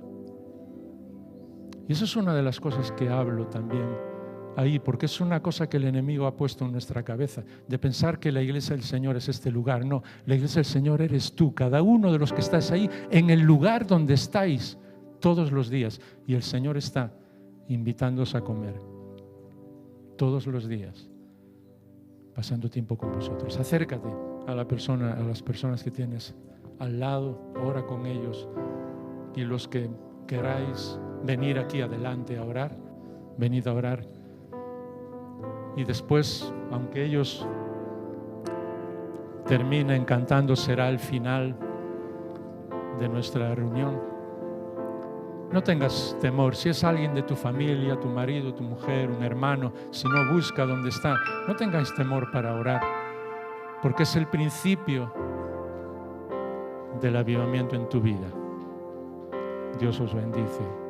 Y eso es una de las cosas que hablo también ahí, porque es una cosa que el enemigo ha puesto en nuestra cabeza, de pensar que la iglesia del Señor es este lugar. No, la iglesia del Señor eres tú, cada uno de los que estáis ahí, en el lugar donde estáis todos los días. Y el Señor está invitándoos a comer todos los días, pasando tiempo con vosotros. Acércate a las personas que tienes al lado, ora con ellos, y los que queráis venir aquí adelante a orar, venid a orar. Y después, aunque ellos terminen cantando, será el final de nuestra reunión. No tengas temor. Si es alguien de tu familia, tu marido, tu mujer, un hermano, si no, busca dónde está. No tengáis temor para orar, porque es el principio del avivamiento en tu vida. Dios os bendice.